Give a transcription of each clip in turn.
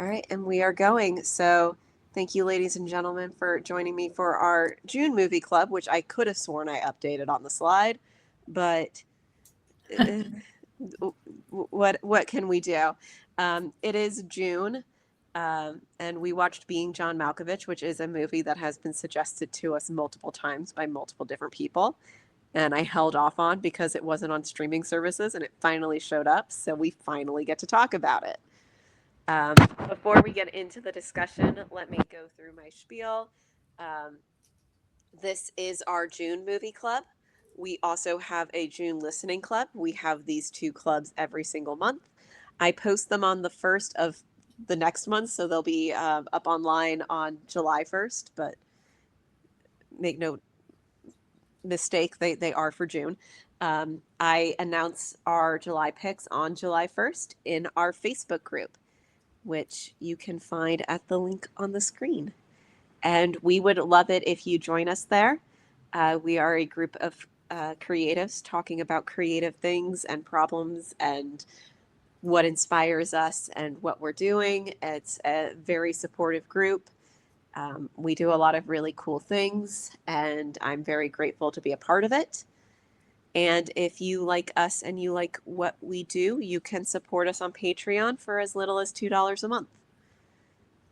All right, and we are going. So, thank you, ladies and gentlemen, for joining me for our June movie club, which I could have sworn I updated on the slide, but uh, what can we do? It is June, and we watched Being John Malkovich, which is a movie that has been suggested to us multiple times by multiple different people. And I held off on because it wasn't on streaming services and it finally showed up. So we finally get to talk about it. Um, Before we get into the discussion, let me go through my spiel. Um, this is our June movie club. We also have a June listening club. We have these two clubs every single month. I post them on the first of the next month, so they'll be up online on July 1st, but make no mistake, they are for June. I announce our July picks on July 1st in our Facebook group, which you can find at the link on the screen. And we would love it if you join us there. We are a group of creatives talking about creative things and problems and what inspires us and what we're doing. It's a very supportive group. We do a lot of really cool things, and I'm very grateful to be a part of it. And if you like us and you like what we do, you can support us on Patreon for as little as $2 a month.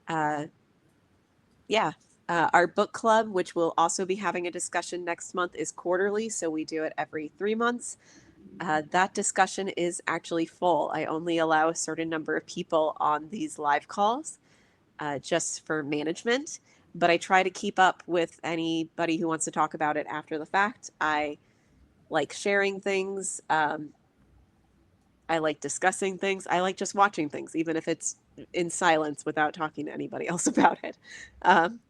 Uh, yeah. Our book club, which we'll also be having a discussion next month, is quarterly, so we do it every 3 months. That discussion is actually full. I only allow a certain number of people on these live calls just for management, but I try to keep up with anybody who wants to talk about it after the fact. I like sharing things. I like discussing things. I like just watching things, even if it's in silence without talking to anybody else about it. Um,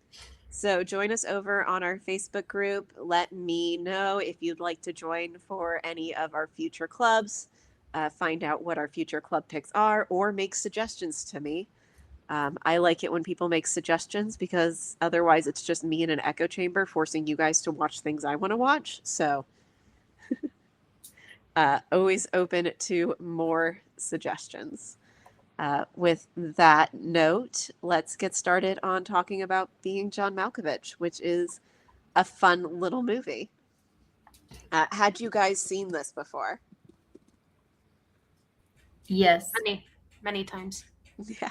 so join us over on our Facebook group. Let me know if you'd like to join for any of our future clubs. Find out what our future club picks are or make suggestions to me. I like it when people make suggestions because otherwise it's just me in an echo chamber forcing you guys to watch things I want to watch. So always open to more suggestions. With that note, let's get started on talking about Being John Malkovich, which is a fun little movie. Had you guys seen this before? Yes. Many times. Yeah.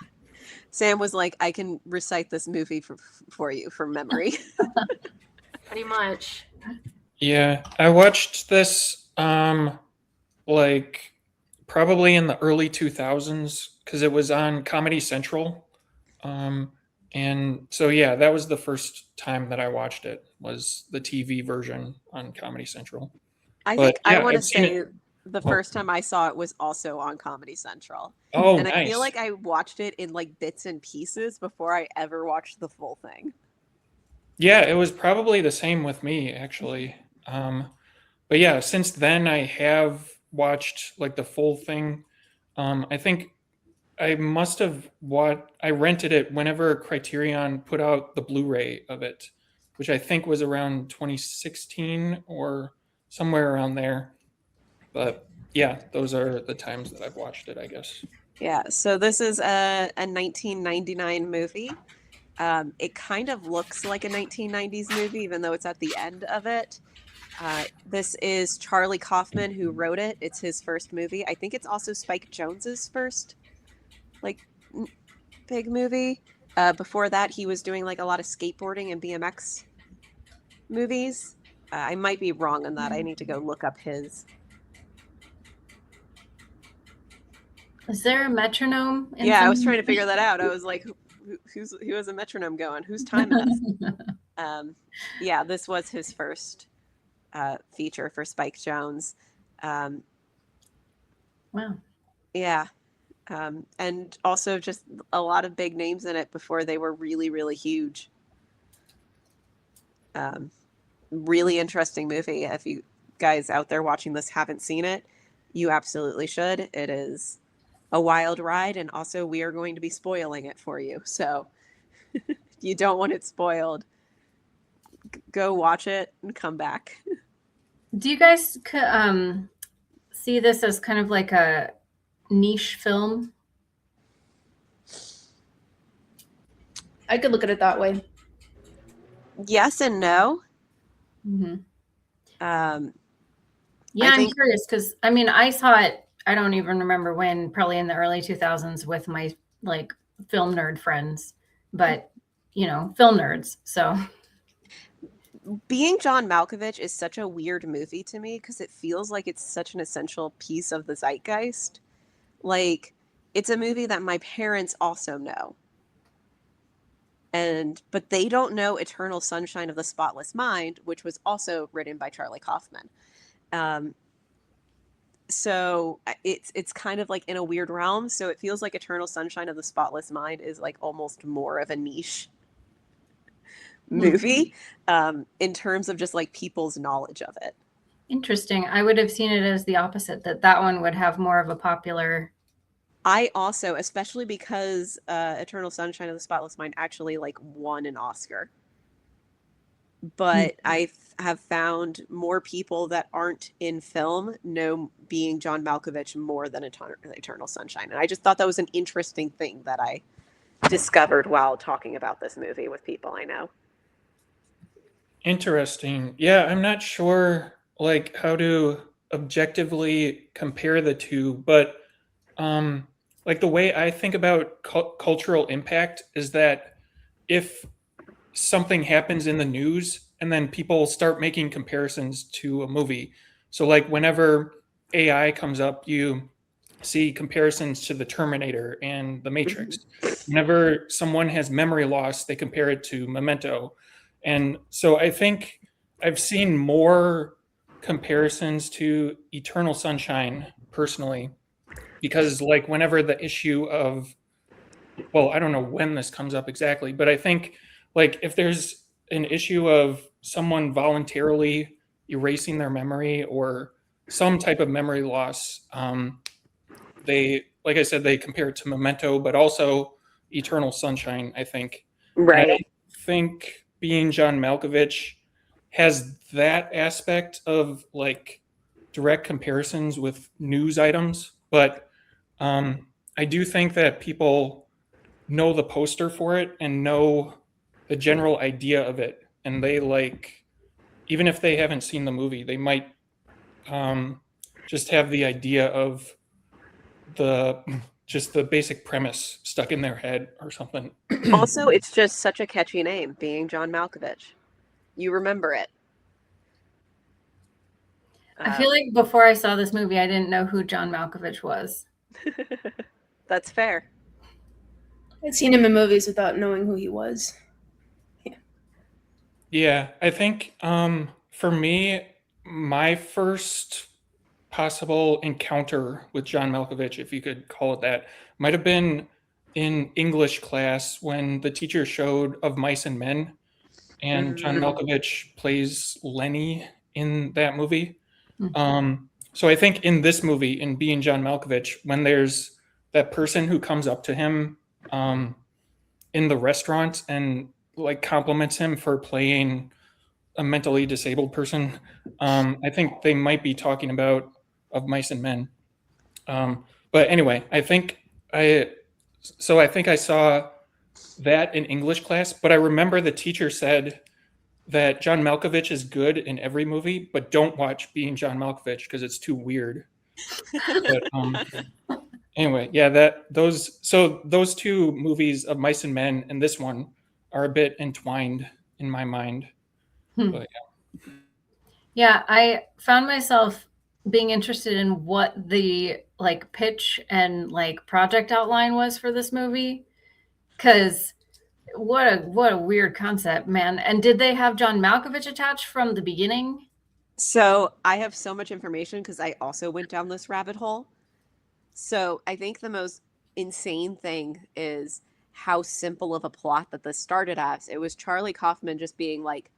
Sam was like, I can recite this movie for you from memory. Pretty much. Yeah, I watched this like probably in the early 2000s cuz it was on Comedy Central. Um and so yeah, that was the first time that I watched it was the TV version on Comedy Central. I But think I yeah, want to I've seen say it. the Oh, first time I saw it was also on Comedy Central. oh And I feel nice. like I watched it in like bits and pieces before I ever watched the full thing. Yeah, it was probably the same with me actually. Um but yeah, since then I have watched like the full thing. I think I must have what I rented it whenever Criterion put out the Blu-ray of it, which I think was around 2016 or somewhere around there. But yeah, those are the times that I've watched it, I guess. Yeah, so this is a 1999 movie. It kind of looks like a 1990s movie, even though it's at the end of it. This is Charlie Kaufman who wrote it. It's his first movie. I think it's also Spike Jonze's first like big movie. Before that, he was doing like a lot of skateboarding and BMX movies. I might be wrong on that. I need to go look up his. Is there a metronome in Yeah, I was some? trying to figure that out. I was like, who has a metronome going? Who's timing us? Um, yeah, this was his first feature for Spike Jonze. Um, Wow. yeah, and also just a lot of big names in it before they were really, really huge. Um, really interesting movie. If you guys out there watching this haven't seen it, you absolutely should. It is a wild ride, and also we are going to be spoiling it for you. So if you don't want it spoiled, go watch it and come back. Do you guys see this as kind of like a niche film? I could look at it that way. Yes and no. Hmm. Um, Yeah, I I'm think curious because I mean, I saw it. I don't even remember when. Probably in the early 2000s with my like film nerd friends, but film nerds. So being John Malkovich is such a weird movie to me because it feels like it's such an essential piece of the zeitgeist. Like, it's a movie that my parents also know. But they don't know Eternal Sunshine of the Spotless Mind, which was also written by Charlie Kaufman. Um, so it's kind of like in a weird realm. So it feels like Eternal Sunshine of the Spotless Mind is like almost more of a niche movie in terms of just like people's knowledge of it. interesting. I would have seen it as the opposite. That one would have more of a popular. I also, especially because Eternal Sunshine of the Spotless Mind actually like won an Oscar. But I have found more people that aren't in film know being John Malkovich more than Eternal Sunshine. And I just thought that was an interesting thing that I discovered while talking about this movie with people I know. Interesting. Yeah, I'm not sure like how to objectively compare the two, but um like the way I think about cultural impact is that if something happens in the news and then people start making comparisons to a movie. So like whenever AI comes up, you see comparisons to the Terminator and the Matrix. Whenever someone has memory loss, they compare it to Memento. And so I think I've seen more comparisons to Eternal Sunshine personally because like whenever the issue of well, I don't know when this comes up exactly, but I think like if there's an issue of someone voluntarily erasing their memory or some type of memory loss, they, like I said, they compare it to Memento, but also Eternal Sunshine, I think. And I Right. don't think being John Malkovich has that aspect of like direct comparisons with news items, but I do think that people know the poster for it and know the general idea of it, and they like even if they haven't seen the movie, they might um, just have the idea of the just the basic premise stuck in their head or something. Also, it's just such a catchy name, being John Malkovich. You remember it. I feel like before I saw this movie, I didn't know who John Malkovich was. That's fair. I'd seen him in movies without knowing who he was. Yeah, I think for me, my first possible encounter with John Malkovich, if you could call it that, might have been in English class when the teacher showed Of Mice and Men, and John Malkovich plays Lenny in that movie. So I think in this movie, in Being John Malkovich, when there's that person who comes up to him um, in the restaurant and like compliments him for playing a mentally disabled person, I think they might be talking about Of Mice and Men. But anyway, I think I saw that in English class, but I remember the teacher said that John Malkovich is good in every movie, but don't watch Being John Malkovich because it's too weird. But anyway, yeah, those two movies Of Mice and Men and this one are a bit entwined in my mind. But Yeah, I found myself being interested in what the like pitch and like project outline was for this movie cuz what a weird concept, man. And did they have John Malkovich attached from the beginning? So I have so much information because I also went down this rabbit hole. So I think the most insane thing is how simple of a plot that this started as. It was Charlie Kaufman just being like,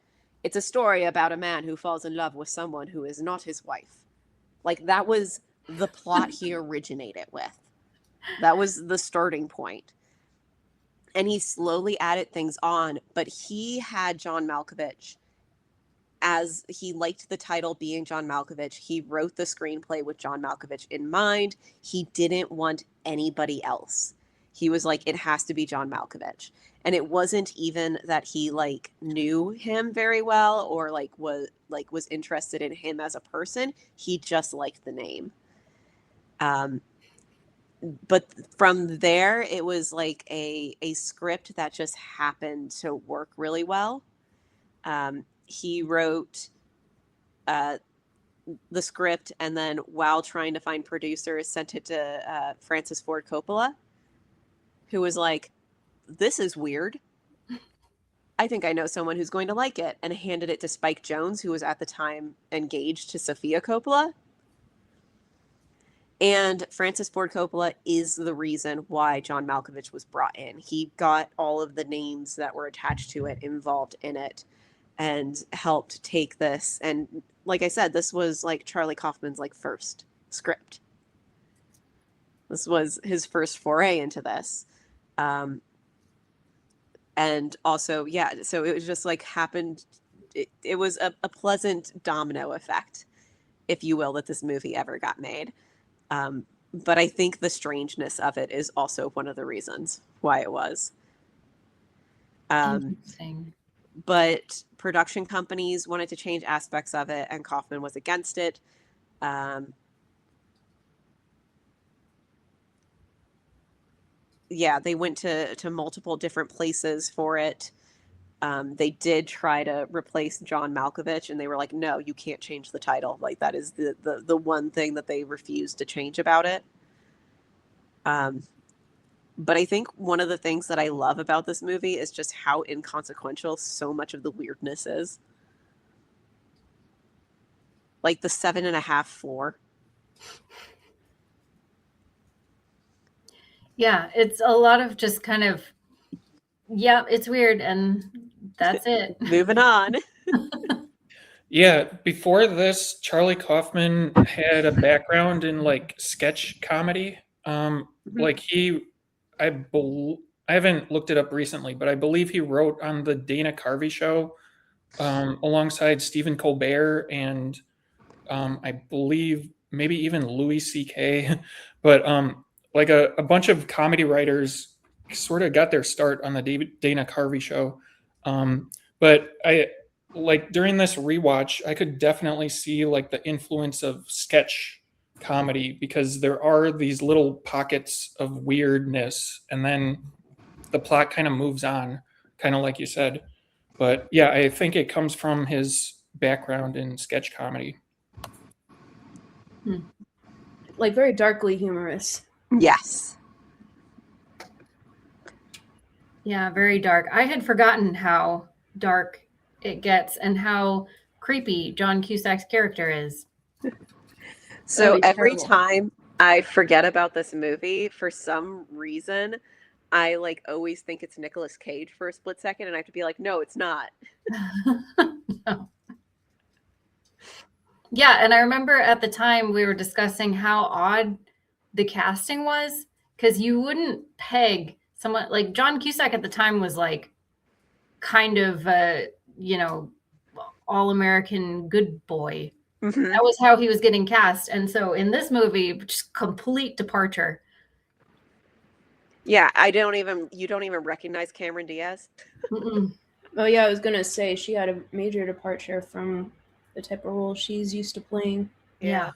it's a story about a man who falls in love with someone who is not his wife. Like, that was the plot he originated with. That was the starting point. And he slowly added things on, but he had John Malkovich as he liked the title being John Malkovich. He wrote the screenplay with John Malkovich in mind. He didn't want anybody else. he was like, it has to be John Malkovich. And it wasn't even that he like knew him very well or was interested in him as a person. He just liked the name. But from there, it was like a script that just happened to work really well. He wrote the script, and then while trying to find producers, sent it to Francis Ford Coppola, who was like, this is weird. I think I know someone who's going to like it, and handed it to Spike Jonze, who was at the time engaged to Sofia Coppola. And Francis Ford Coppola is the reason why John Malkovich was brought in. He got all of the names that were attached to it involved in it and helped take this. And like I said, this was like Charlie Kaufman's like first script. This was his first foray into this. And also, yeah, so it was just like happened. It was a pleasant domino effect, if you will, that this movie ever got made. But I think the strangeness of it is also one of the reasons why it was. Interesting. But production companies wanted to change aspects of it, and Kaufman was against it. Yeah, they went to multiple different places for it. They did try to replace John Malkovich, and they were like, no, you can't change the title. Like, that is the one thing that they refused to change about it. But I think one of the things that I love about this movie is just how inconsequential so much of the weirdness is. Like the 7.5 floor. Yeah, it's a lot of just kind of, yeah, it's weird, and that's it. Moving on. Yeah, before this, Charlie Kaufman had a background in like sketch comedy. Like I haven't looked it up recently, but I believe he wrote on the Dana Carvey show alongside Stephen Colbert and I believe maybe even Louis C.K. But like a bunch of comedy writers sort of got their start on the Dana Carvey show. But I like during this rewatch, I could definitely see like the influence of sketch comedy because there are these little pockets of weirdness and then the plot kind of moves on, kind of like you said. But yeah, I think it comes from his background in sketch comedy. Like very darkly humorous. Yes. Yeah, very dark. I had forgotten how dark it gets and how creepy John Cusack's character is. So he's every terrible. time I forget about this movie, for some reason, I like always think it's Nicolas Cage for a split second, and I have to be like, no, it's not. No. Yeah, and I remember at the time we were discussing how odd the casting was because you wouldn't peg someone like John Cusack at the time was like kind of all-American good boy. Mhm. That was how he was getting cast. And so in this movie, just complete departure. Yeah, you don't even recognize Cameron Diaz. Mm-mm. Oh yeah, I was gonna say she had a major departure from the type of role she's used to playing. Yeah.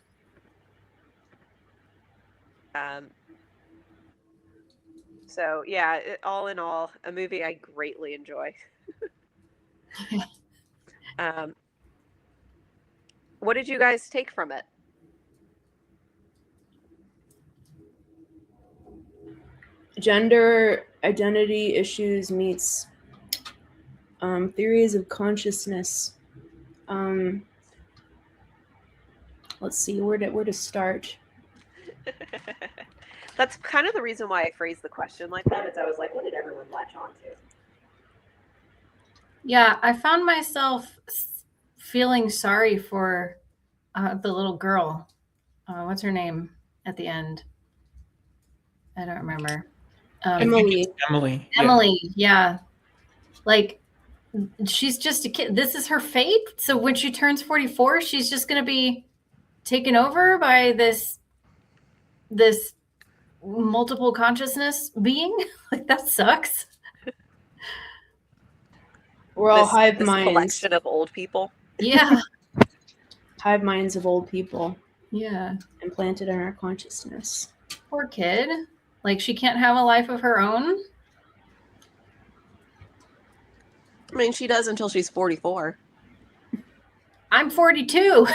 So yeah, all in all, a movie I greatly enjoy. What did you guys take from it? Gender identity issues meets theories of consciousness. Let's see where to start. That's kind of the reason why I phrased the question like that. Is I was like, what did everyone latch on to? Yeah, I found myself feeling sorry for the little girl. What's her name at the end? I don't remember. Emily. Emily. Emily, yeah. Like, she's just a kid. This is her fate. So when she turns 44, she's just going to be taken over by this multiple consciousness being. Like, that sucks. We're all hive this minds. collection of old people. Yeah. Hive minds of old people Yeah. implanted in our consciousness. Poor kid. Like, she can't have a life of her own. I mean, she does until she's 44. I'm 42.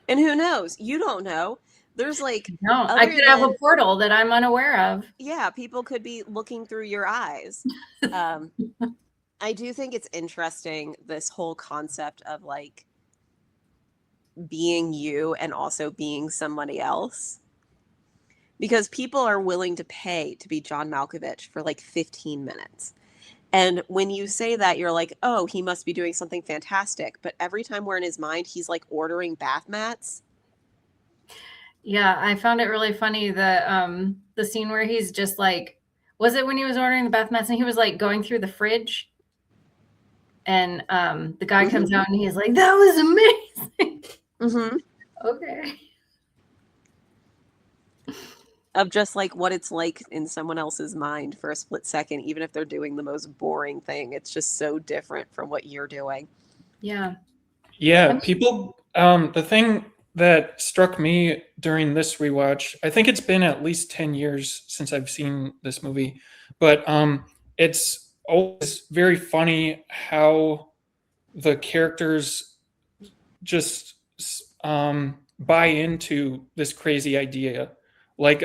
And who knows? You don't know. There's like, No, I other could have a than- portal that I'm unaware of. yeah, people could be looking through your eyes. I do think it's interesting, this whole concept of like being you and also being somebody else. Because people are willing to pay to be John Malkovich for like 15 minutes. And when you say that, you're like, oh, he must be doing something fantastic. But every time we're in his mind, he's like ordering bath mats. Yeah, I found it really funny the scene where he's just like, was it when he was ordering the bath mats and he was like going through the fridge, and the guy comes out and he's like, that was amazing. Mm-hmm. Okay. Of just like what it's like in someone else's mind for a split second, even if they're doing the most boring thing. It's just so different from what you're doing. Yeah. Yeah, people. The thing that struck me during this rewatch, I think it's been at least 10 years since I've seen this movie, but it's always very funny how the characters just buy into this crazy idea. Like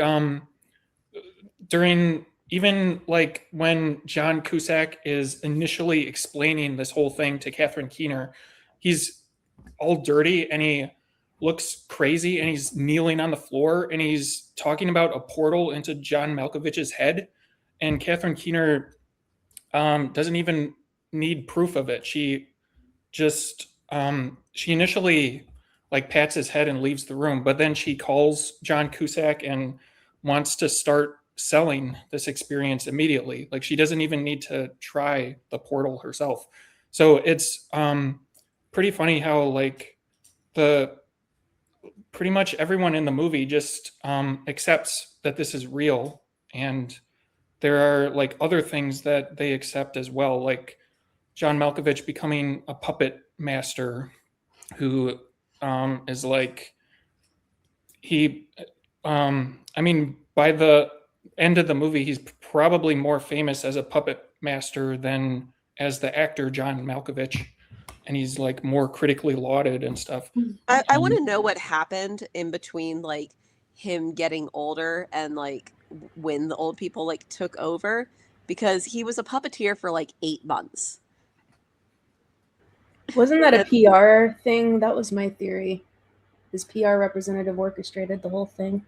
during even like when John Cusack is initially explaining this whole thing to Catherine Keener, he's all dirty and he looks crazy and he's kneeling on the floor and he's talking about a portal into John Malkovich's head. And Catherine Keener doesn't even need proof of it. She just she initially like pats his head and leaves the room, but then she calls John Cusack and wants to start selling this experience immediately. Like she doesn't even need to try the portal herself. So it's pretty funny how like the pretty much everyone in the movie just accepts that this is real, and there are like other things that they accept as well, like John Malkovich becoming a puppet master who is like he I mean by the end of the movie he's probably more famous as a puppet master than as the actor John Malkovich, and he's like more critically lauded and stuff. I want to know what happened in between like him getting older and like when the old people like took over, because he was a puppeteer for like 8 months. Wasn't that a PR thing? That was my theory. His PR representative orchestrated the whole thing.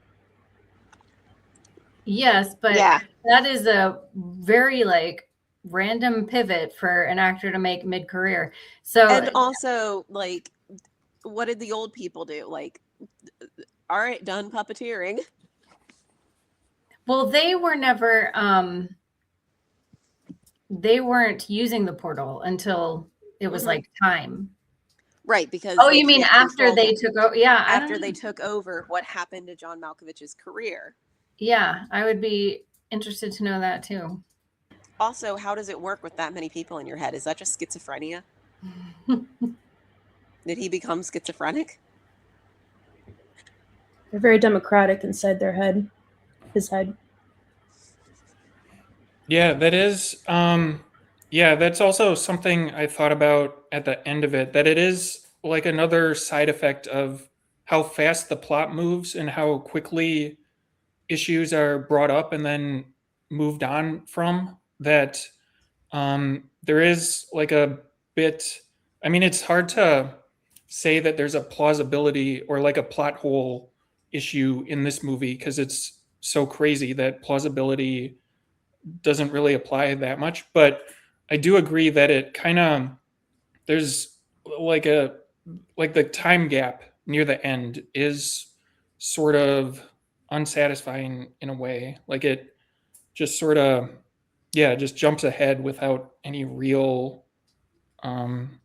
Yes, but Yeah. that is a very like random pivot for an actor to make mid-career. So And also, like, what did the old people do? Like, all right, done puppeteering. well, they were never they weren't using the portal until it was Mhm. like time. Right, because Oh, they you mean can't after control they him. took over? Yeah, I After don't they know. took over, what happened to John Malkovich's career? Yeah, I would be interested to know that too. Also, how does it work with that many people in your head? Is that just schizophrenia? Did he become schizophrenic? They're very democratic inside their head. His head. Yeah, that is yeah, that's also something I thought about at the end of it, that it is like another side effect of how fast the plot moves and how quickly issues are brought up and then moved on from, that there is like a bit, I mean it's hard to say that there's a plausibility or like a plot hole issue in this movie because it's so crazy that plausibility doesn't really apply that much, but I do agree that it kind of, there's like a, like the time gap near the end is sort of unsatisfying in a way. Like it just sort of, yeah, just jumps ahead without any real um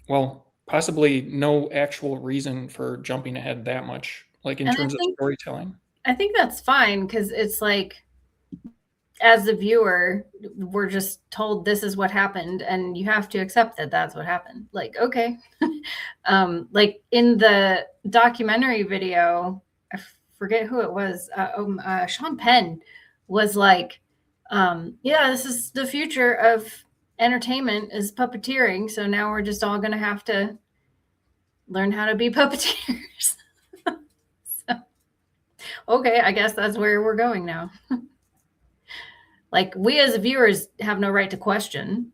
well, possibly no actual reason for jumping ahead that much, like in And I terms of think storytelling. I think that's fine because it's like, as the viewer, we're just told this is what happened, and you have to accept that that's what happened. Like, okay. Like in the documentary video, I forget who it was. Sean Penn was like, yeah, this is the future of entertainment is puppeteering. So now we're just all going to have to learn how to be puppeteers. So, okay, I guess that's where we're going now. Like, we as viewers have no right to question.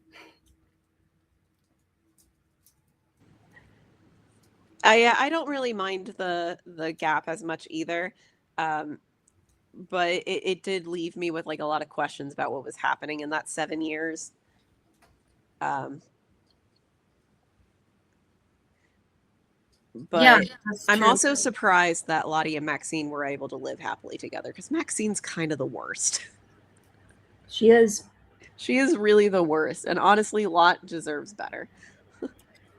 I don't really mind the gap as much either. But it did leave me with like a lot of questions about what was happening in that 7 years. But Yeah, that's I'm true. also surprised that Lottie and Maxine were able to live happily together because Maxine's kind of the worst. She is. She is really the worst, and honestly, Lot deserves better.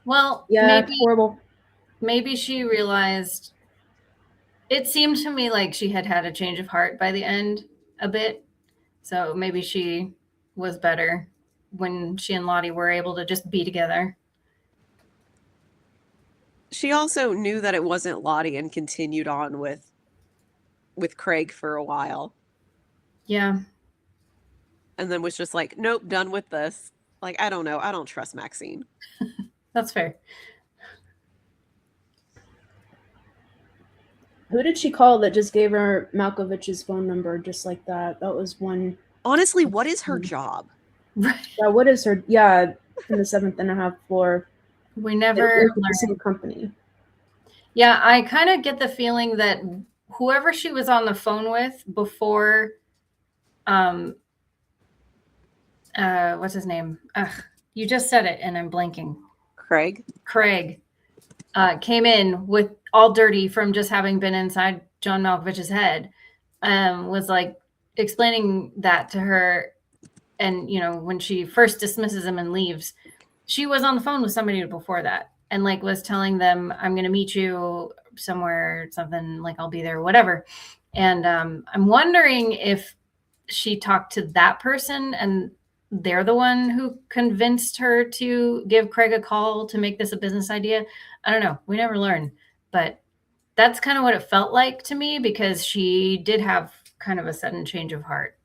Well, Yeah, horrible. maybe she realized. It seemed to me like she had had a change of heart by the end a bit. So maybe she was better when she and Lottie were able to just be together. She also knew that it wasn't Lottie and continued on with Craig for a while, Yeah, and then was just like, nope, done with this. Like, I don't know. I don't trust Maxine. that's fair. Who did she call that just gave her Malkovich's phone number just like that? That was one. Honestly, what is her job? Right. Yeah, what is her? Yeah, in the 7.5 floor. We They never work at the learned. same company. Yeah, I kind of get the feeling that whoever she was on the phone with before, what's his name? Ugh, you just said it and I'm blanking. Craig? Craig came in with all dirty from just having been inside John Malkovich's head, was like explaining that to her. And, you know, when she first dismisses him and leaves, she was on the phone with somebody before that and like was telling them, I'm going to meet you somewhere, something like I'll be there, whatever. And I'm wondering if she talked to that person and they're the one who convinced her to give Craig a call to make this a business idea. I don't know. We never learned, but that's kind of what it felt like to me because she did have kind of a sudden change of heart.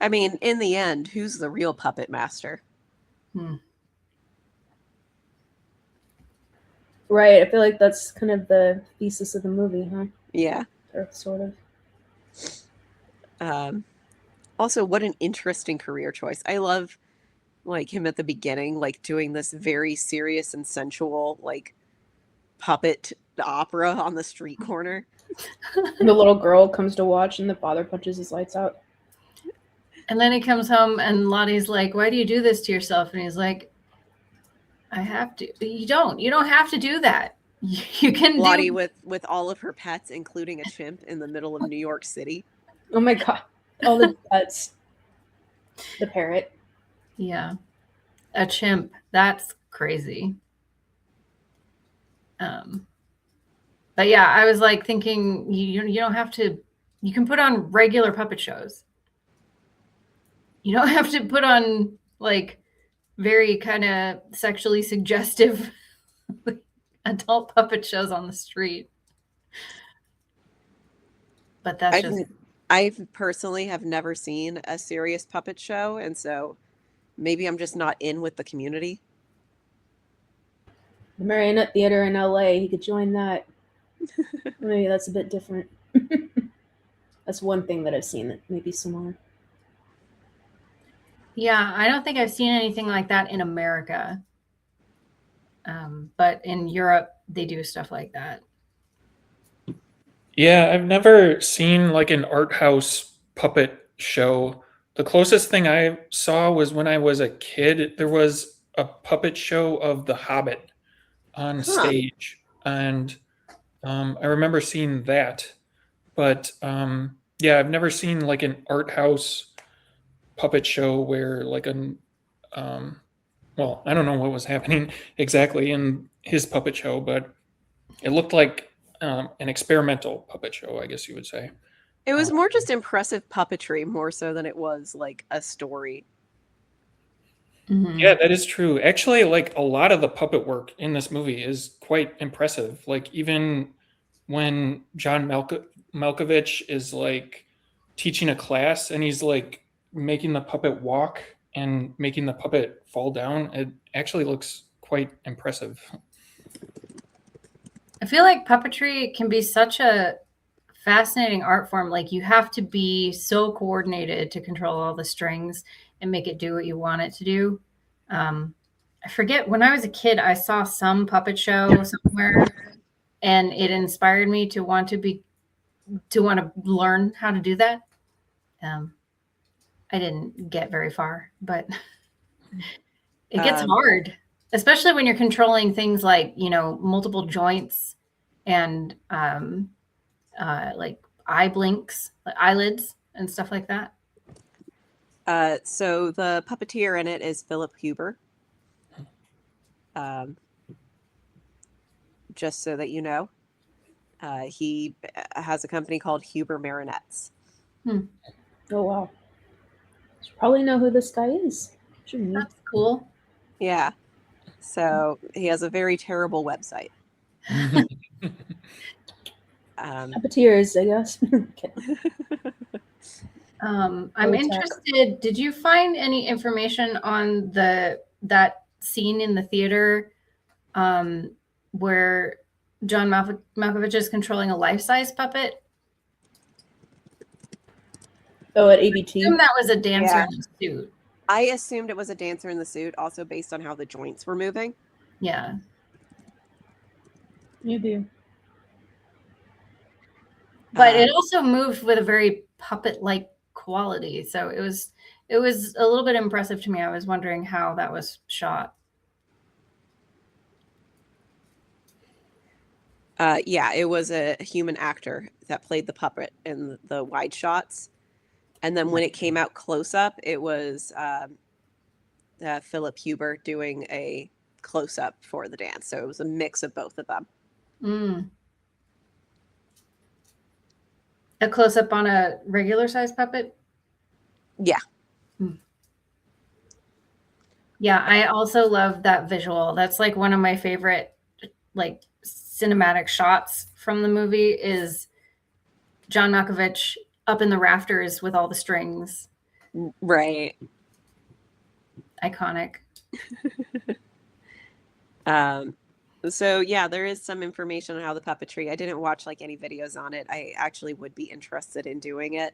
I mean, in the end, who's the real puppet master? Right. I feel like that's kind of the thesis of the movie, huh? Yeah. Or sort of. Also, what an interesting career choice. I love like him at the beginning, like doing this very serious and sensual, like puppet opera on the street corner. And the little girl comes to watch and the father punches his lights out. And then he comes home and Lottie's like, why do you do this to yourself? And he's like, I have to. You don't have to do that. You can Lottie do. with all of her pets, including a chimp in the middle of New York City. Oh my god. All the pets. The parrot. Yeah. A chimp. That's crazy. But yeah, I was like thinking you don't have to, you can put on regular puppet shows. You don't have to put on like very kind of sexually suggestive adult puppet shows on the street. But that's I personally have never seen a serious puppet show, and so maybe I'm just not in with the community. The Marionette Theater in LA. He could join that. Maybe that's a bit different. That's one thing that I've seen that may be similar. Yeah, I don't think I've seen anything like that in America. But in Europe, they do stuff like that. Yeah, I've never seen like an art house puppet show. The closest thing I saw was when I was a kid. There was a puppet show of The Hobbit on stage, and I remember seeing that. But yeah, I've never seen like an art house puppet show where like well, I don't know what was happening exactly in his puppet show, but it looked like an experimental puppet show, I guess you would say. It was more just impressive puppetry, more so than it was like a story. Mhm. Yeah, that is true. Actually, like a lot of the puppet work in this movie is quite impressive. Like even when Malkovich is like teaching a class and he's like making the puppet walk and making the puppet fall down, it actually looks quite impressive. I feel like puppetry can be such a fascinating art form. Like you have to be so coordinated to control all the strings and make it do what you want it to do. I forget, when I was a kid, I saw some puppet show somewhere, and it inspired me to want to learn how to do that. Um, I didn't get very far, but it gets hard, especially when you're controlling things like, multiple joints and like eye blinks, like eyelids and stuff like that. So the puppeteer in it is Philip Huber. Just so that you know, he has a company called Huber Marionettes. Oh wow. Should probably know who this guy is, shouldn't you? That's cool. Yeah. So he has a very terrible website. Puppeteers, I guess. Okay. I'm Low tech. interested. Did you find any information on that scene in the theater where John Malkovich is controlling a life-size puppet? Oh, at I ABT. assume that was a dancer Yeah. in a suit. I assumed it was a dancer in the suit, also based on how the joints were moving. Yeah. You do. But it also moved with a very puppet-like quality. So it was a little bit impressive to me. I was wondering how that was shot. Yeah, it was a human actor that played the puppet in the wide shots. And then when it came out close up, it was Philip Huber doing a close up for the dance. So it was a mix of both of them. Mm. A close-up on a regular-size puppet? Yeah. Yeah, I also love that visual. That's like one of my favorite like cinematic shots from the movie is John Malkovich up in the rafters with all the strings. Right. Iconic. So yeah, there is some information on how the puppetry. I didn't watch like any videos on it. I actually would be interested in doing it.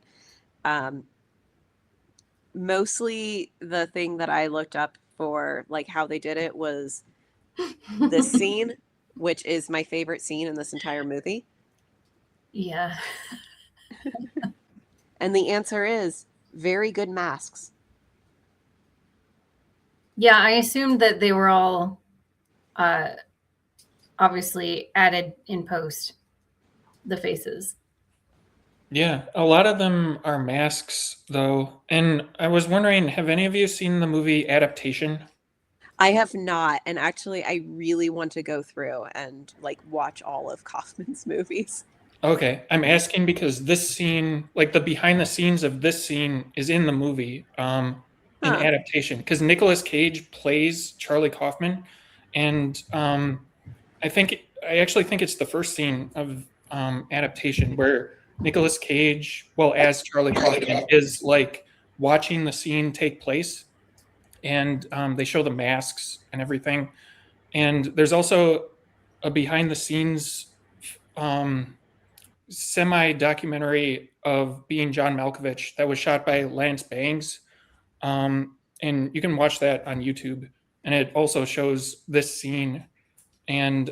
Mostly the thing that I looked up for like how they did it was this scene, which is my favorite scene in this entire movie. Yeah. And the answer is very good masks. Yeah, I assumed that they were all obviously added in post, the faces. Yeah, a lot of them are masks, though. And I was wondering, have any of you seen the movie Adaptation? I have not, and actually I really want to go through and like watch all of Kaufman's movies. Okay, I'm asking because this scene, like the behind the scenes of this scene, is in the movie, in Huh. Adaptation, because Nicolas Cage plays Charlie Kaufman, and I actually think it's the first scene of Adaptation where Nicolas Cage, well, as Charlie Kaufman, is like watching the scene take place, and they show the masks and everything, and there's also a behind the scenes semi-documentary of Being John Malkovich that was shot by Lance Bangs, and you can watch that on YouTube. And it also shows this scene, and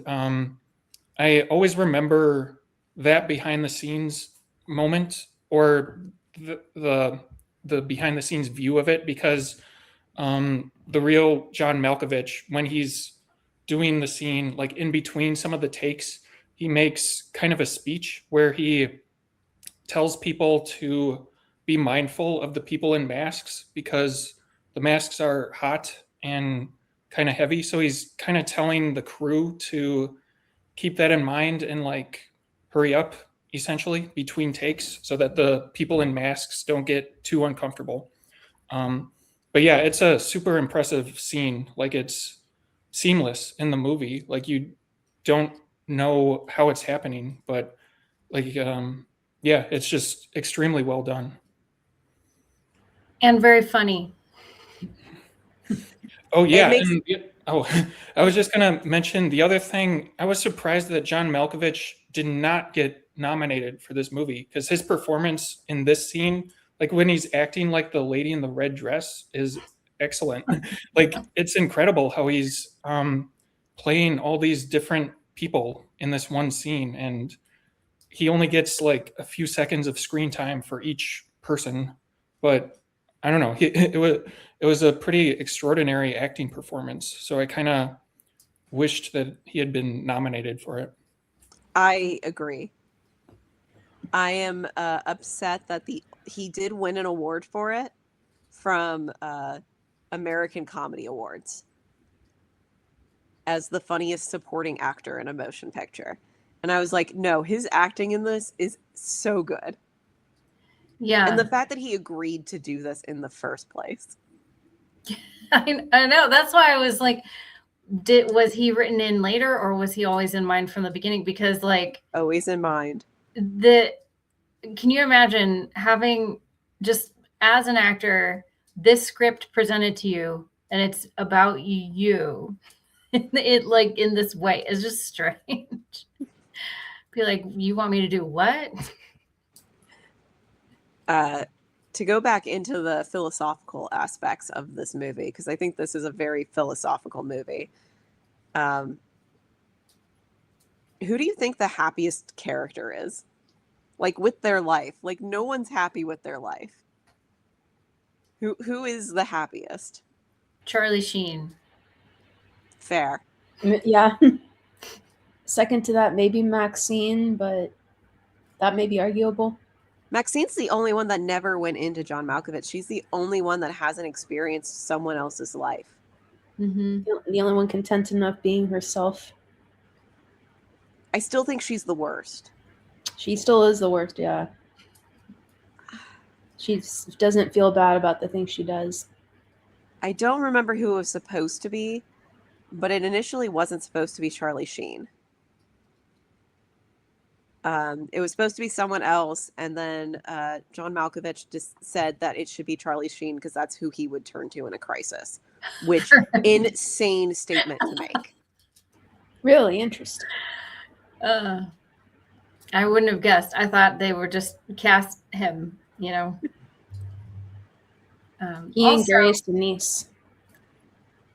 I always remember that behind the scenes moment or the behind the scenes view of it because the real John Malkovich, when he's doing the scene, like in between some of the takes, he makes kind of a speech where he tells people to be mindful of the people in masks because the masks are hot and kind of heavy. So he's kind of telling the crew to keep that in mind and like hurry up essentially between takes so that the people in masks don't get too uncomfortable. But yeah, it's a super impressive scene. Like it's seamless in the movie. Like you don't know how it's happening, but like yeah, it's just extremely well done. And very funny. Oh It yeah, makes and oh, I was just gonna mention the other thing. I was surprised that John Malkovich did not get nominated for this movie because his performance in this scene, like when he's acting like the lady in the red dress, is excellent. Like it's incredible how he's playing all these different people in this one scene, and he only gets like a few seconds of screen time for each person, but I don't know. It was a pretty extraordinary acting performance. So I kind of wished that he had been nominated for it. I agree. I am upset that he did win an award for it from American Comedy Awards as the funniest supporting actor in a motion picture. And I was like, no, his acting in this is so good. Yeah. And the fact that he agreed to do this in the first place. I know. That's why I was like, was he written in later or was he always in mind from the beginning? Because like Always in mind. can you imagine having just as an actor this script presented to you and it's about you it like in this way is just strange. Be like, you want me to do what? To go back into the philosophical aspects of this movie, because I think this is a very philosophical movie. Who do you think the happiest character is? Like with their life. Like no one's happy with their life. Who is the happiest? Charlie Sheen. Fair. Yeah. Second to that, maybe Maxine, but that may be arguable. Maxine's the only one that never went into John Malkovich. She's the only one that hasn't experienced someone else's life. Mm-hmm. The only one content enough being herself. I still think she's the worst. She still is the worst, yeah. She doesn't feel bad about the things she does. I don't remember who it was supposed to be, but it initially wasn't supposed to be Charlie Sheen. It was supposed to be someone else, and then John Malkovich just said that it should be Charlie Sheen because that's who he would turn to in a crisis. Which insane statement to make. Really interesting. I wouldn't have guessed. I thought they were just cast him, you know. He and Gary's Denise.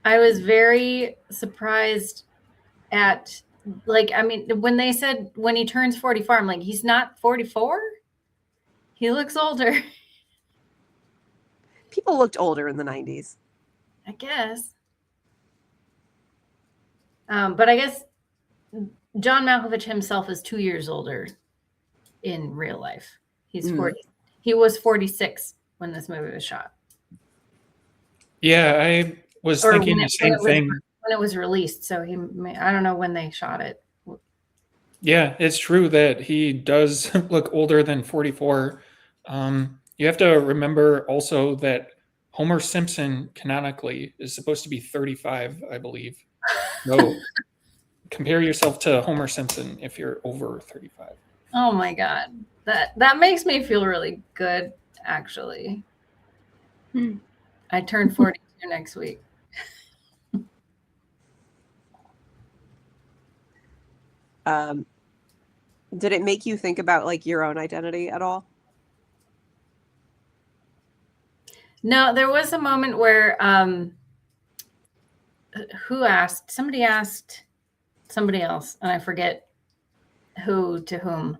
I was very surprised at, like, I mean, when they said when he turns 44, I'm like, he's not 44? He looks older. People looked older in the 90s. I guess. But I guess John Malkovich himself is 2 years older in real life. He's 40. He was 46 when this movie was shot. Yeah, I was thinking the same thing. When it was released, so I don't know when they shot it. Yeah, it's true that he does look older than 44. You have to remember also that Homer Simpson canonically is supposed to be 35, I believe. So compare yourself to Homer Simpson if you're over 35. Oh my God. That makes me feel really good, actually. I turned 42 next week. Did it make you think about like your own identity at all? No, there was a moment where somebody asked somebody else, and I forget who to whom,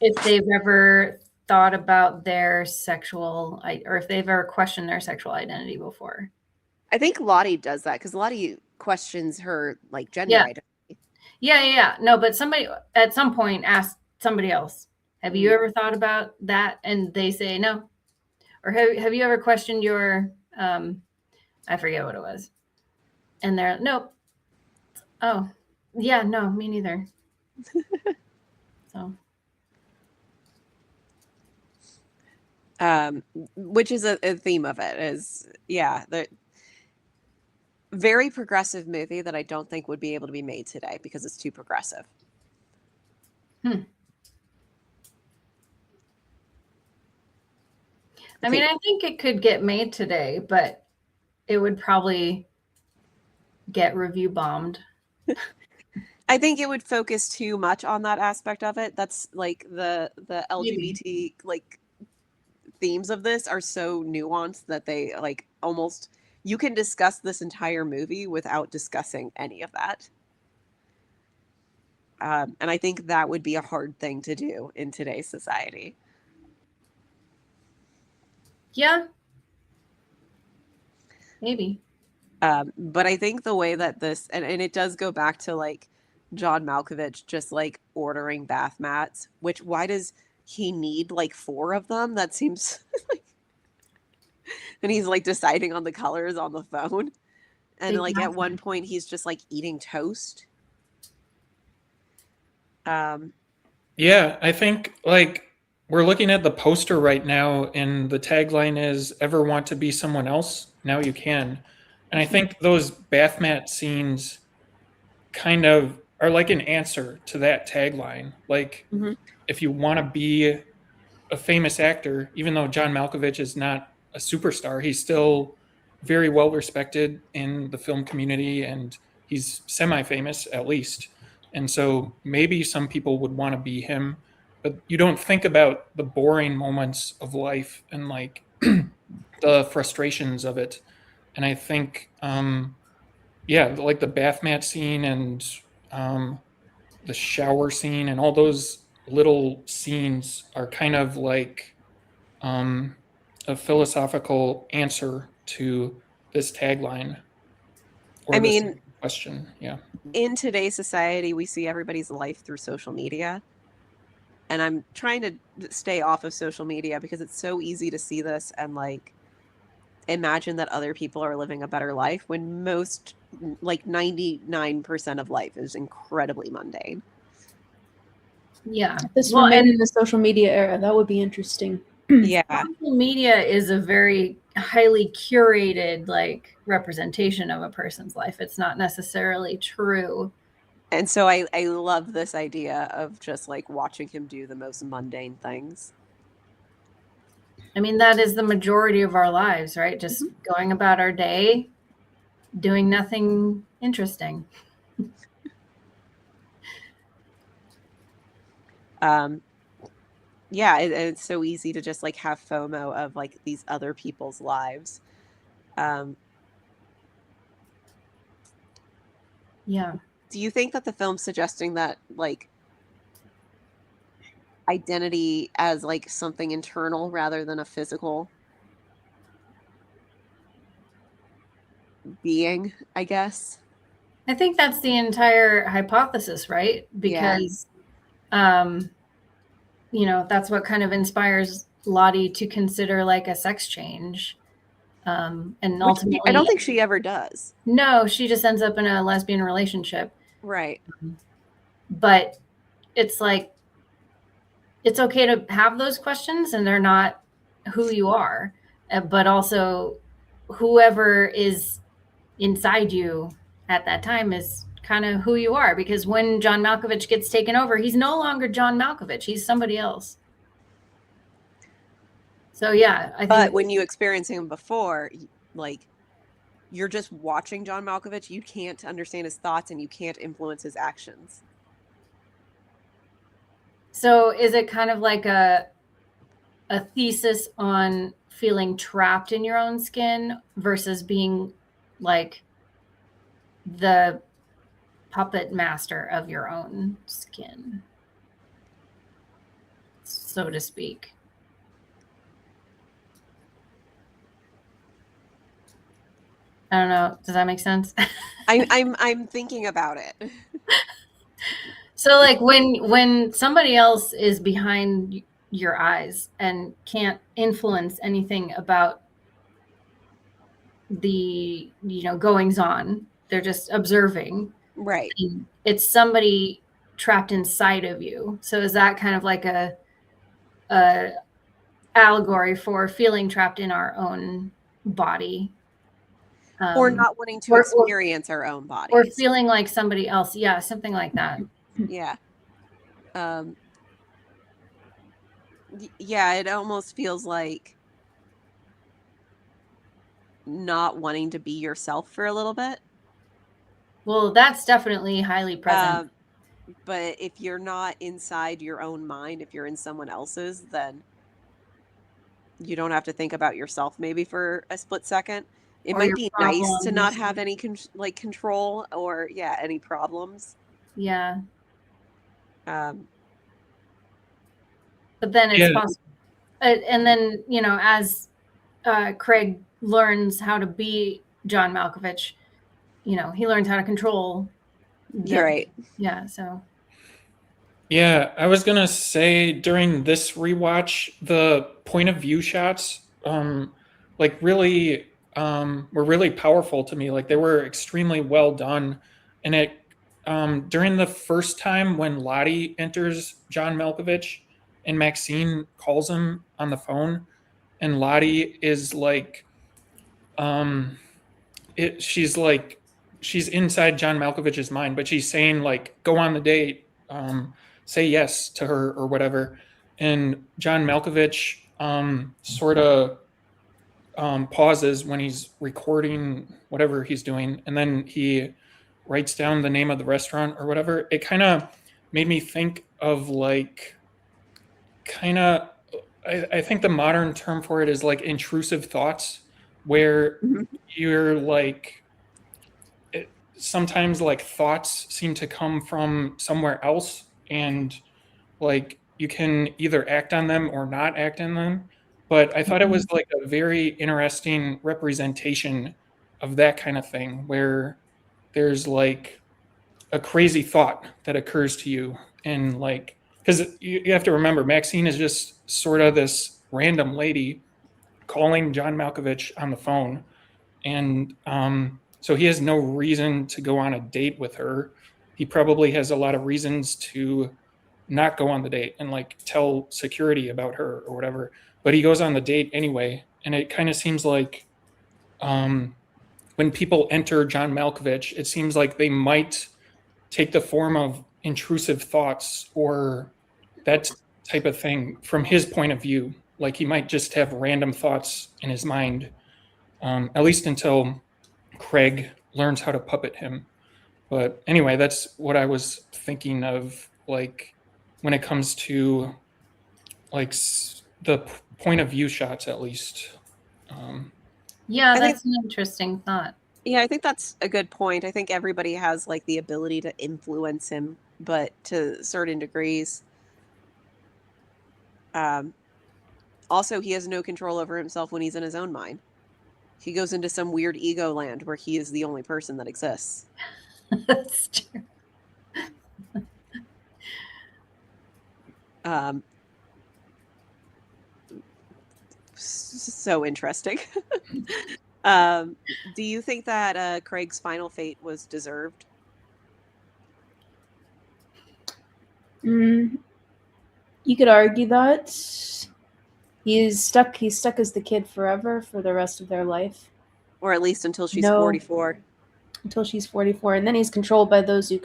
if they've ever thought about their sexual, or if they've ever questioned their sexual identity before. I think Lottie does that because Lottie questions her like gender identity. Yeah. No, but somebody at some point asked somebody else, have you ever thought about that? And they say no. Or have you ever questioned your, I forget what it was. And they're, nope. Oh, yeah, no, me neither. So Which is a theme of it is, yeah, the very progressive movie that I don't think would be able to be made today because it's too progressive. I mean, I think it could get made today, but it would probably get review bombed. I think it would focus too much on that aspect of it. That's like the LGBT like themes of this are so nuanced that they like almost you can discuss this entire movie without discussing any of that. And I think that would be a hard thing to do in today's society. Yeah. Maybe. But I think the way that this, and it does go back to like John Malkovich just like ordering bath mats, which why does he need like 4 of them? That seems like, and he's like deciding on the colors on the phone. And like at one point he's just like eating toast. Yeah, I think like we're looking at the poster right now, and the tagline is "Ever want to be someone else? Now you can." And I think those bath mat scenes kind of are like an answer to that tagline. Like, Mhm. if you want to be a famous actor, even though John Malkovich is not a superstar, he's still very well respected in the film community, and he's semi-famous at least. And so maybe some people would want to be him, but you don't think about the boring moments of life and like the frustrations of it. And I think, yeah, like the bath mat scene and um, the shower scene and all those little scenes are kind of like um, a philosophical answer to this tagline or I this mean, question. Yeah. in today's society, we see everybody's life through social media. And I'm trying to stay off of social media because it's so easy to see this and like imagine that other people are living a better life when most, like 99% of life is incredibly mundane. Yeah. If this were made in the social media era, that would be interesting. Yeah. Social media is a very highly curated like representation of a person's life. It's not necessarily true. And so I love this idea of just like watching him do the most mundane things. I mean, that is the majority of our lives, right? Just going about our day, doing nothing interesting. Yeah, it's so easy to just like have FOMO of like these other people's lives. Yeah. Do you think that the film's suggesting that like identity as like something internal rather than a physical being, I guess? I think that's the entire hypothesis, right? Because, you know, that's what kind of inspires Lottie to consider like a sex change. And Which ultimately, I don't think she ever does. No, she just ends up in a lesbian relationship. Right. But it's like, it's okay to have those questions and they're not who you are, but also whoever is inside you at that time is kind of who you are, because when John Malkovich gets taken over, he's no longer John Malkovich. He's somebody else. So yeah, I think. But when you experience him before, like you're just watching John Malkovich, you can't understand his thoughts and you can't influence his actions. So is it kind of like a thesis on feeling trapped in your own skin versus being like the puppet master of your own skin, so to speak? I don't know. Does that make sense? I'm thinking about it. So like when somebody else is behind your eyes and can't influence anything about the, you know, goings on, they're just observing. Right. It's somebody trapped inside of you. So is that kind of like a allegory for feeling trapped in our own body? Or not wanting to or- experience our own or bodies. feeling like somebody else. Yeah, something like that. Yeah. Yeah, it almost feels like not wanting to be yourself for a little bit. Well, that's definitely highly present. But if you're not inside your own mind, if you're in someone else's, then you don't have to think about yourself maybe for a split second. It Or might your be nice to not problems. have any control or any problems. Yeah. Um, But then it's Yeah. possible. And then, as Craig learns how to be John Malkovich, he learns how to control. You're right. Yeah. So. Yeah, I was gonna say during this rewatch, the point of view shots, like really, were really powerful to me. Like they were extremely well done, and during the first time when Lottie enters John Malkovich, and Maxine calls him on the phone, and Lottie is like, um, she's inside John Malkovich's mind, but she's saying like, "Go on the date, say yes to her or whatever." And John Malkovich sort of pauses when he's recording whatever he's doing, and then he writes down the name of the restaurant or whatever. It kind of made me think of like kind of. I think the modern term for it is like intrusive thoughts, where Mhm. you're like sometimes like thoughts seem to come from somewhere else, and like you can either act on them or not act on them. But I thought it was like a very interesting representation of that kind of thing, where there's like a crazy thought that occurs to you, and like because you have to remember Maxine is just sort of this random lady calling John Malkovich on the phone, and so he has no reason to go on a date with her. He probably has a lot of reasons to not go on the date and like tell security about her or whatever. But he goes on the date anyway, and it kind of seems like um, when people enter John Malkovich, it seems like they might take the form of intrusive thoughts or that type of thing from his point of view. Like he might just have random thoughts in his mind, at least until Craig learns how to puppet him. But anyway, that's what I was thinking of, like when it comes to like the point of view shots, at least. Um, Yeah, I think that's an interesting thought. Yeah, I think that's a good point. I think everybody has like the ability to influence him, but to certain degrees. Um, Also, he has no control over himself when he's in his own mind. He goes into some weird ego land where he is the only person that exists. That's true. Um, so interesting. Do you think that Craig's final fate was deserved? You could argue that he's stuck as the kid forever for the rest of their life. Or at least until she's No. 44? Until she's 44, and then he's controlled by those who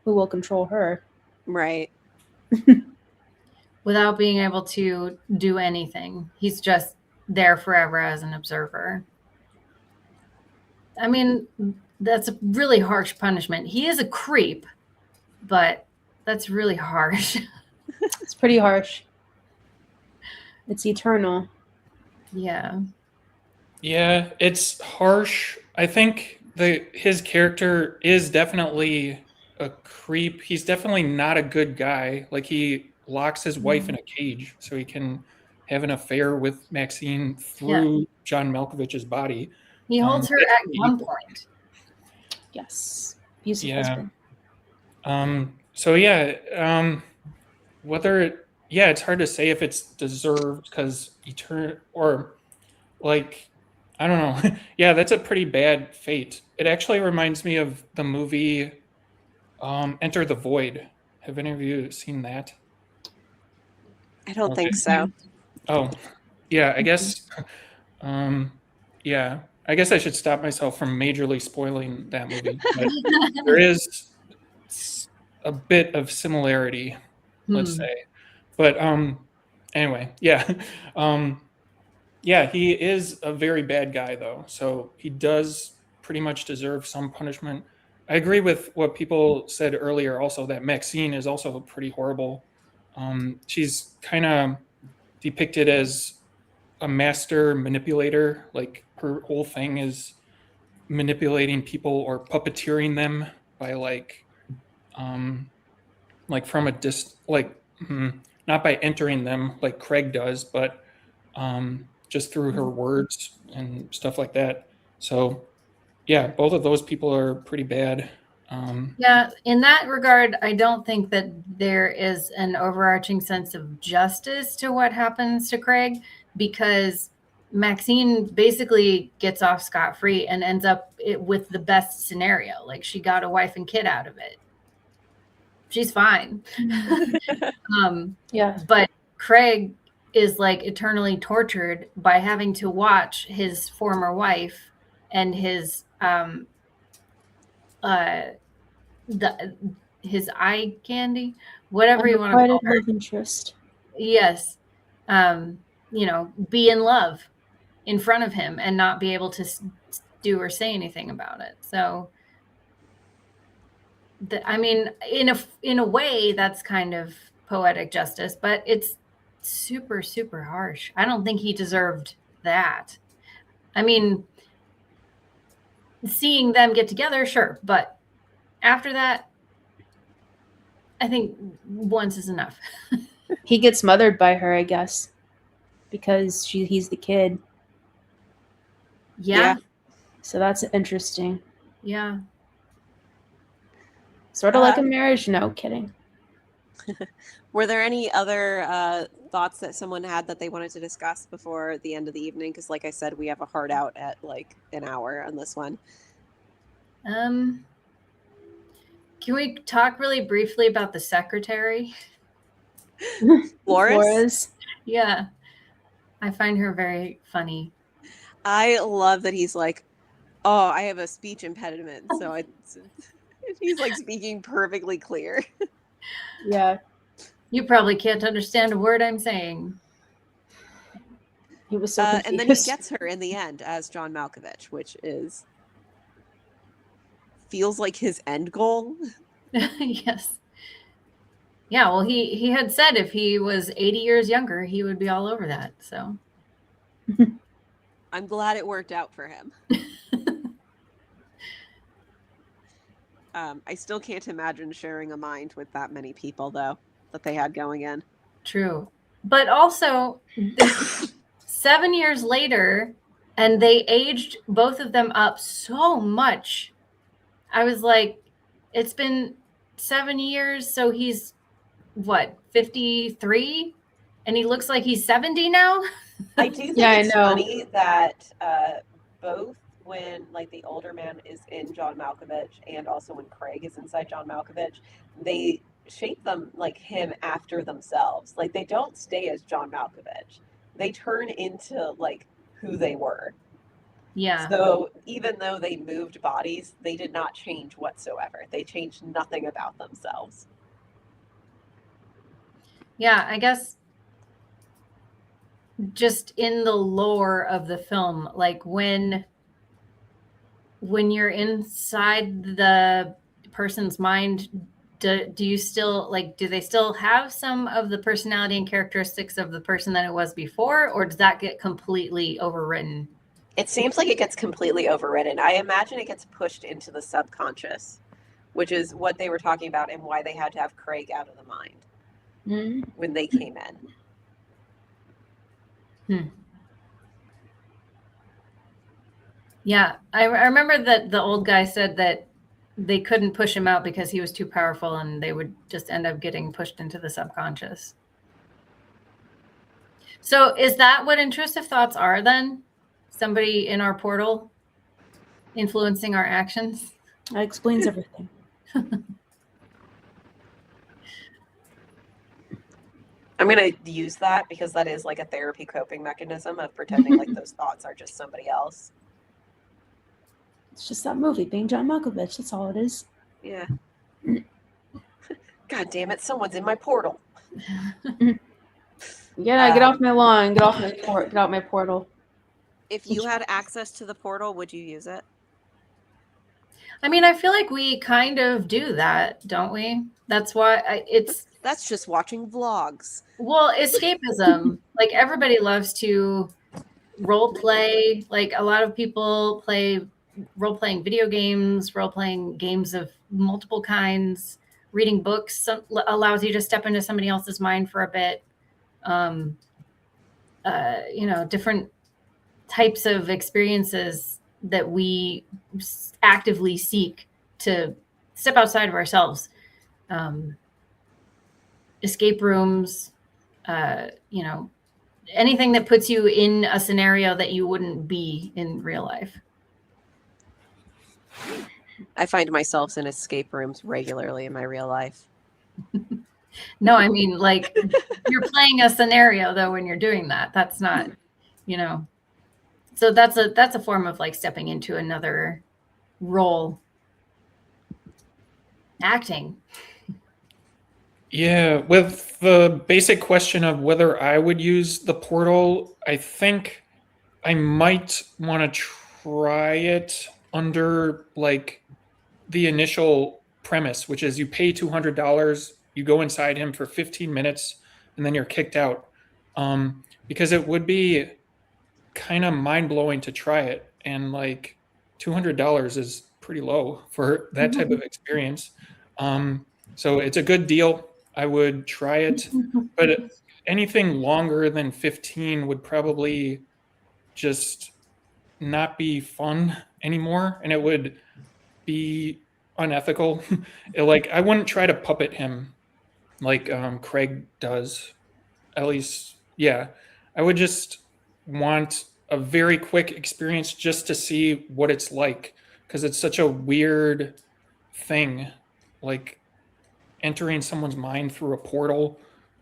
will control her. Right. Without being able to do anything. He's just there forever as an observer. I mean, that's a really harsh punishment. He is a creep, but that's really harsh. It's pretty harsh. It's eternal. Yeah. yeah, it's harsh. I think his character is definitely a creep. He's definitely not a good guy. Like he locks his wife in a cage so he can have an affair with Maxine through John Malkovich's body. He holds her That's at pretty evil. gunpoint. Yes. Abusive Yeah. husband. So yeah, it's hard to say if it's deserved because or like I don't know. Yeah, that's a pretty bad fate. It actually reminds me of the movie Enter the Void, Have any of you seen that? I don't Okay. think so. Oh, yeah, I guess yeah, I guess I should stop myself from majorly spoiling that movie, but there is a bit of similarity, let's Hmm. say. But anyway, yeah. Um yeah, he is a very bad guy though. So he does pretty much deserve some punishment. I agree with what people said earlier also that Maxine is also pretty horrible. She's kind of depicted as a master manipulator. Like her whole thing is manipulating people or puppeteering them by um like from a not by entering them like Craig does, but just through her words and stuff like that. So yeah, both of those people are pretty bad. Yeah, in that regard, I don't think that there is an overarching sense of justice to what happens to Craig, because Maxine basically gets off scot-free and ends up with the best scenario. Like, she got a wife and kid out of it. She's fine. Yeah. But Craig is like eternally tortured by having to watch his former wife and his his eye candy, whatever you want to call Unrequited her. love interest. Yes. Be in love in front of him and not be able to do or say anything about it. So I mean, in a way, that's kind of poetic justice, but it's super, super harsh. I don't think he deserved that. I mean, seeing them get together, sure, but after that, I think once is enough. He gets mothered by her, I guess, because he's the kid. Yeah. So that's interesting. Yeah. Sort of like a marriage. No, kidding. Were there any other thoughts that someone had that they wanted to discuss before the end of the evening? Because, like I said, we have a hard out at like an hour on this one. Can we talk really briefly about the secretary? Flores? Yeah. I find her very funny. I love that he's like, oh, I have a speech impediment. So he's like speaking perfectly clear. Yeah. You probably can't understand a word I'm saying. He was so And then he confused. gets her in the end as John Malkovich, which feels like his end goal. Yes. Yeah, well, he had said if he was 80 years younger, he would be all over that. So I'm glad it worked out for him. I still can't imagine sharing a mind with that many people, though, that they had going in. True. But also, 7 years later, and they aged both of them up so much. I was like, it's been 7 years, so he's what, 53? And he looks like he's 70 now? I do think Yeah, I it's know. funny that both when like the older man is in John Malkovich and also when Craig is inside John Malkovich, they shape them like him after themselves. Like they don't stay as John Malkovich. They turn into like who they were. Yeah. So even though they moved bodies, they did not change whatsoever. They changed nothing about themselves. Yeah, I guess just in the lore of the film, like when you're inside the person's mind, do you still like, do they still have some of the personality and characteristics of the person that it was before, or does that get completely overwritten? It seems like it gets completely overridden. I imagine it gets pushed into the subconscious, which is what they were talking about and why they had to have Craig out of the mind when they came in. Yeah, I remember that the old guy said that they couldn't push him out because he was too powerful and they would just end up getting pushed into the subconscious. So is that what intrusive thoughts are then? Somebody in our portal influencing our actions? That explains everything. I'm gonna use that because that is like a therapy coping mechanism of pretending like those thoughts are just somebody else. It's just that movie being John Malkovich. That's all it is. Yeah. God damn it! Someone's in my portal. Yeah, get off my lawn. Get out my portal. If you had access to the portal, would you use it? I mean, I feel like we kind of do that, don't we? That's why it's That's just watching vlogs. well, escapism. Like everybody loves to role play. Like a lot of people play role playing video games, role playing games of multiple kinds. Reading books allows you to step into somebody else's mind for a bit. Different types of experiences that we actively seek to step outside of ourselves. Escape rooms, anything that puts you in a scenario that you wouldn't be in real life. I find myself in escape rooms regularly in my real life. No, I mean, like you're playing a scenario though when you're doing that. That's not, so that's a form of like stepping into another role. Acting. Yeah, with the basic question of whether I would use the portal, I think I might want to try it under like the initial premise, which is you pay $200, you go inside him for 15 minutes, and then you're kicked out. Because it would be kind of mind blowing to try it, and like $200 is pretty low for that type of experience. So it's a good deal. I would try it, but anything longer than 15 would probably just not be fun anymore, and it would be unethical. Like I wouldn't try to puppet him like Craig does. At least, yeah. I would just want a very quick experience just to see what it's like, because it's such a weird thing, like entering someone's mind through a portal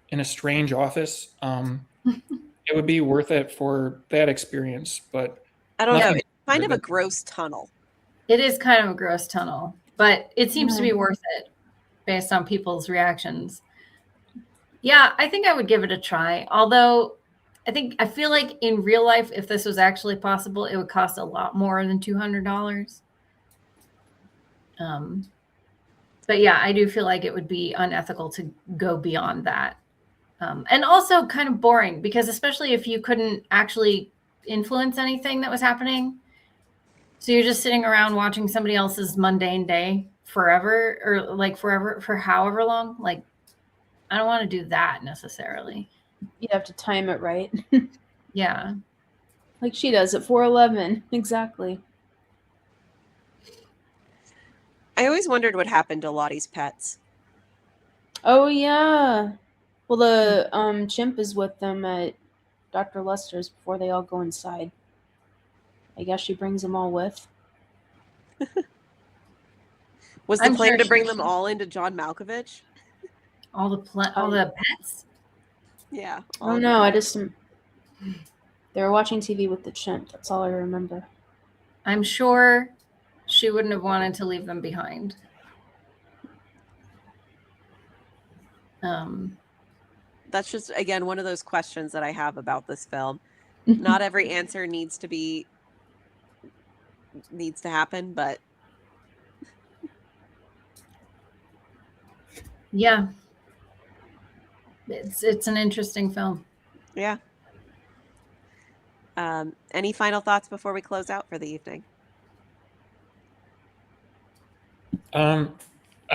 in a strange office. It would be worth it for that experience, but I don't know. nothing It's kind of a than- gross tunnel. It is kind of a gross tunnel, but it seems to be worth it based on people's reactions. Yeah, I think I would give it a try. Although I feel like in real life, if this was actually possible, it would cost a lot more than $200. But yeah, I do feel like it would be unethical to go beyond that. And also kind of boring, because especially if you couldn't actually influence anything that was happening. So you're just sitting around watching somebody else's mundane day forever, or like forever for however long. Like, I don't want to do that necessarily. You'd have to time it right. Yeah. Like she does at 4:11. Exactly. I always wondered what happened to Lottie's pets. Oh yeah. Well, the chimp is with them at Dr. Lester's before they all go inside. I guess she brings them all with. Was the I'm plan sure to she- bring them all into John Malkovich? All the pets. Yeah. Oh no, I just they were watching TV with the chimp. That's all I remember. I'm sure she wouldn't have wanted to leave them behind. That's just, again, one of those questions that I have about this film. Not every answer needs to happen, but Yeah. It's an interesting film. yeah. Any final thoughts before we close out for the evening? I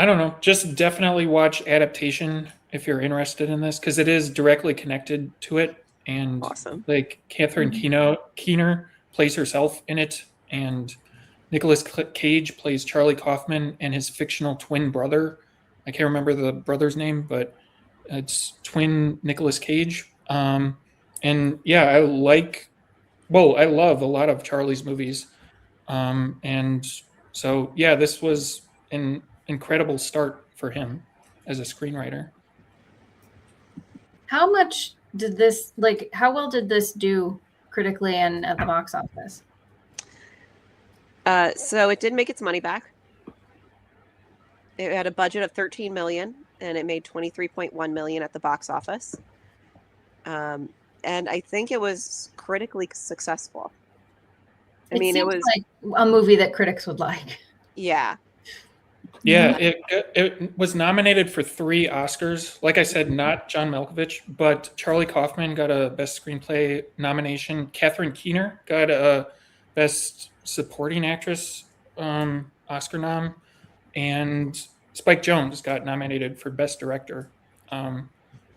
don't know. Just definitely watch Adaptation if you're interested in this, because it is directly connected to it. And Awesome. like Catherine Keener plays herself in it, and Nicolas Cage plays Charlie Kaufman and his fictional twin brother. I can't remember the brother's name, but it's twin Nicolas Cage. And yeah, I love a lot of Charlie's movies. And so, yeah, this was an incredible start for him as a screenwriter. How much did this like? How well did this do critically and at the box office? So it did make its money back. It had a budget of 13 million and it made 23.1 million at the box office. And I think it was critically successful. I mean, it seems was, like a movie that critics would like. yeah. Yeah, it was nominated for 3 Oscars. Like I said, not John Malkovich, but Charlie Kaufman got a Best Screenplay nomination. Catherine Keener got a Best Supporting Actress Oscar nom, and Spike Jonze got nominated for Best Director. And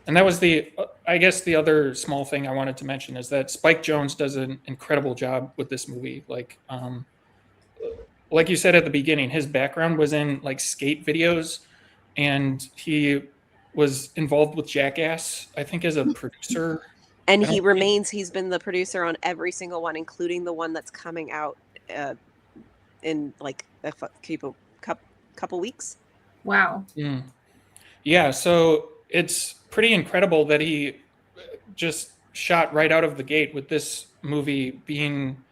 that was I guess the other small thing I wanted to mention is that Spike Jonze does an incredible job with this movie. Like you said at the beginning, his background was in like skate videos, and he was involved with Jackass, I think, as a producer. And I don't he's been the producer on every single one, including the one that's coming out in like a couple weeks. Wow. Yeah, so it's pretty incredible that he just shot right out of the gate with this movie being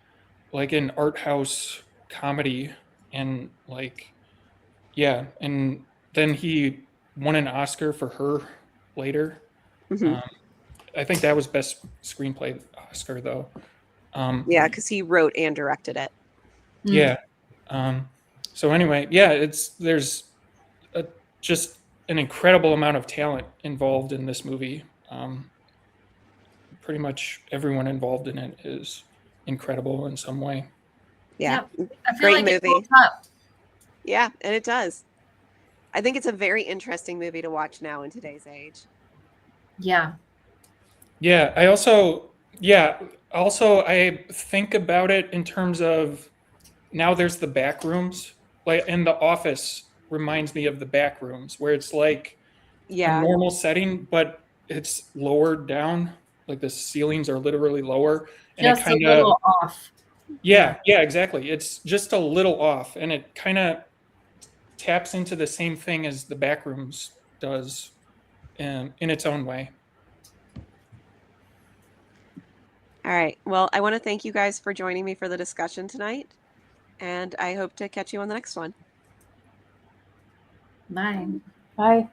like an art house comedy, and like, yeah, and then he won an Oscar for Her later. Mm-hmm. I think that was Best Screenplay Oscar, though. Yeah, because he wrote and directed it. Yeah. So anyway, yeah, there's just an incredible amount of talent involved in this movie. Pretty much everyone involved in it is incredible in some way. Yeah, I feel great like it movie. holds up. Yeah, and it does. I think it's a very interesting movie to watch now in today's age. Yeah. Yeah, I think about it in terms of now there's the back rooms, like, and The Office reminds me of the back rooms where it's like a Yeah, normal setting, but it's lowered down. Like the ceilings are literally lower, and it Just a kind of little off. yeah, exactly. It's just a little off, and it kind of taps into the same thing as the back rooms does, in its own way. all right. Well, I want to thank you guys for joining me for the discussion tonight, and I hope to catch you on the next one. Bye. Bye.